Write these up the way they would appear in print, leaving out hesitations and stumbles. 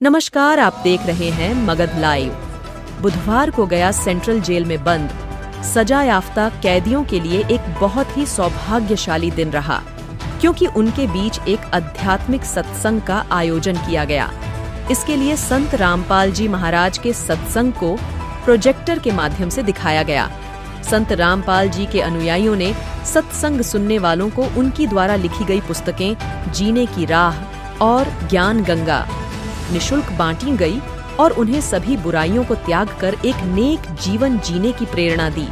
नमस्कार, आप देख रहे हैं मगध लाइव। बुधवार को गया सेंट्रल जेल में बंद सजा याफ्ता कैदियों के लिए एक बहुत ही सौभाग्यशाली दिन रहा, क्योंकि उनके बीच एक आध्यात्मिक सत्संग का आयोजन किया गया। इसके लिए संत रामपाल जी महाराज के सत्संग को प्रोजेक्टर के माध्यम से दिखाया गया। संत रामपाल जी के अनुयायियों ने सत्संग सुनने वालों को उनकी द्वारा लिखी गई पुस्तकें जीने की राह और ज्ञान गंगा निःशुल्क बांटी गई और उन्हें सभी बुराइयों को त्याग कर एक नेक जीवन जीने की प्रेरणा दी।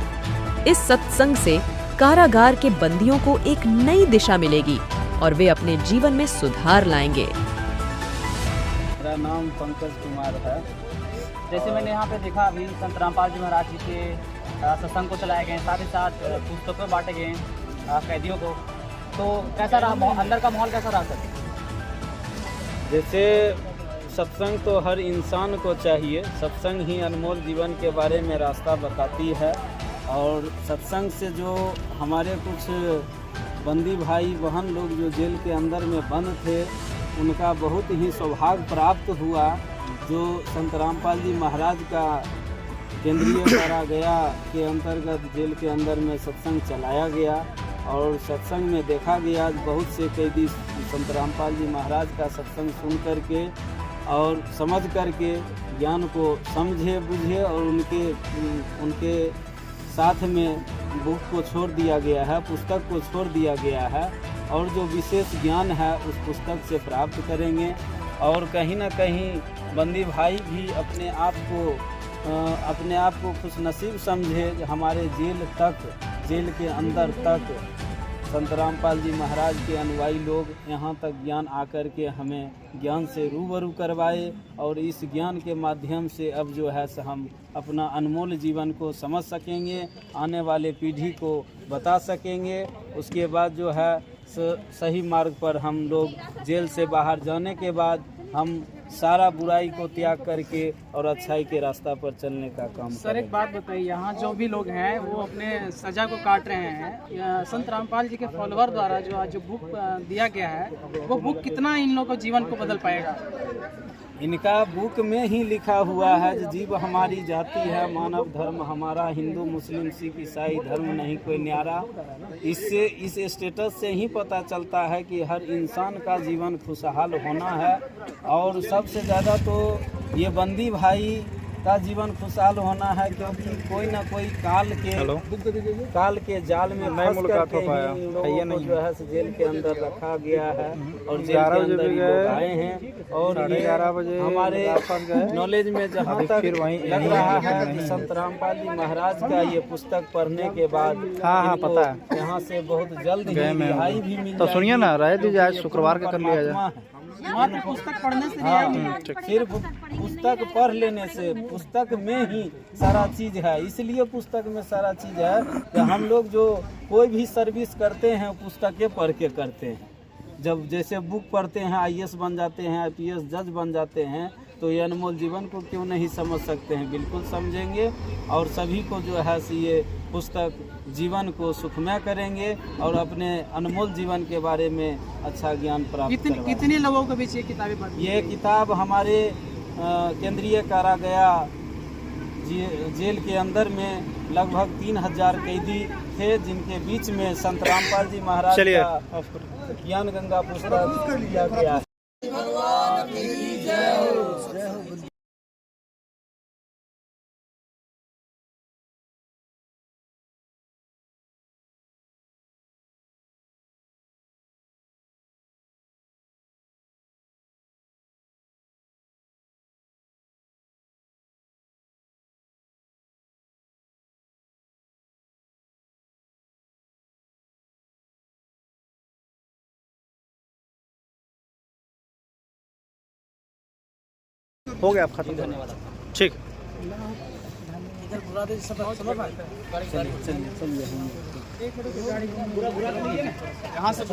इस सत्संग से कारागार के बंदियों को एक नई दिशा मिलेगी और वे अपने जीवन में सुधार लाएंगे। मेरा नाम पंकज कुमार है। जैसे मैंने यहाँ पे देखा, अभी संत रामपाल जी महाराज जी के सत्संग को चलाए गए, साथ ही साथ पुस्तकों बांटे गए कैदियों को, तो कैसा रहा अंदर का माहौल, कैसा रहा सर? जैसे सत्संग तो हर इंसान को चाहिए। सत्संग ही अनमोल जीवन के बारे में रास्ता बताती है। और सत्संग से जो हमारे कुछ बंदी भाई बहन लोग जो जेल के अंदर में बंद थे, उनका बहुत ही सौभाग्य प्राप्त हुआ। जो संत रामपाल जी महाराज का केंद्रीय कारागार के अंतर्गत जेल के अंदर में सत्संग चलाया गया और सत्संग में देखा गया बहुत से कैदी संत रामपाल जी महाराज का सत्संग सुन करके और समझ करके ज्ञान को समझे बुझे और उनके साथ में बुक को छोड़ दिया गया है, पुस्तक को छोड़ दिया गया है और जो विशेष ज्ञान है उस पुस्तक से प्राप्त करेंगे। और कहीं ना कहीं बंदी भाई भी अपने आप को खुशनसीब समझे। हमारे जेल के अंदर तक संत रामपाल जी महाराज के अनुयायी लोग यहाँ तक ज्ञान आकर के हमें ज्ञान से रूबरू करवाए और इस ज्ञान के माध्यम से अब जो है हम अपना अनमोल जीवन को समझ सकेंगे, आने वाले पीढ़ी को बता सकेंगे। उसके बाद जो है सही मार्ग पर हम लोग जेल से बाहर जाने के बाद हम सारा बुराई को त्याग करके और अच्छाई के रास्ता पर चलने का काम सर, एक बात बताइए, यहाँ जो भी लोग हैं वो अपने सजा को काट रहे हैं। संत रामपाल जी के फॉलोअर द्वारा जो बुक दिया गया है, वो बुक कितना इन लोगों को जीवन को बदल पाएगा? इनका बुक में ही लिखा हुआ है, जीव हमारी जाति है, मानव धर्म हमारा, हिंदू मुस्लिम सिख ईसाई धर्म नहीं कोई न्यारा। इससे इस स्टेटस से ही पता चलता है कि हर इंसान का जीवन खुशहाल होना है। और सबसे ज़्यादा तो ये बंदी भाई का जीवन खुशहाल होना है, क्योंकि कोई ना कोई काल के जाल में फंस करके ही लोगों को जो है जेल के अंदर रखा गया है और जेल के अंदर लोग आए हैं। और ये हमारे नॉलेज में जहाँ तक लग रहा है कि संत रामपाल जी महाराज का ये पुस्तक पढ़ने के बाद पता है यहाँ से बहुत जल्द ही रिहाई भी मिल। तो सुनिए ना, रह दीजिए, आज शुक्रवार का कर लिया जाए। पुस्तक पढ़ने से सिर्फ पुस्तक पढ़ लेने से, पुस्तक में ही सारा चीज है। इसलिए पुस्तक में सारा चीज है कि हम लोग जो कोई भी सर्विस करते हैं पुस्तकें पढ़ के करते हैं। जब जैसे बुक पढ़ते हैं IAS बन जाते हैं, IPS जज बन जाते हैं, तो ये अनमोल जीवन को क्यों नहीं समझ सकते हैं? बिल्कुल समझेंगे और सभी को जो है ये पुस्तक जीवन को सुखमय करेंगे और अपने अनमोल जीवन के बारे में अच्छा ज्ञान प्राप्त करेंगे। कितने लोगों के बीच ये किताबें पढ़ी? ये किताब हमारे केंद्रीय कारागार जेल के अंदर में लगभग 3000 कैदी थे, जिनके बीच में संत रामपाल जी महाराज का ज्ञान गंगा पुस्तक दिया गया है। हो गया, आप खत्म। धन्यवाद। ठीक। चलिए यहाँ से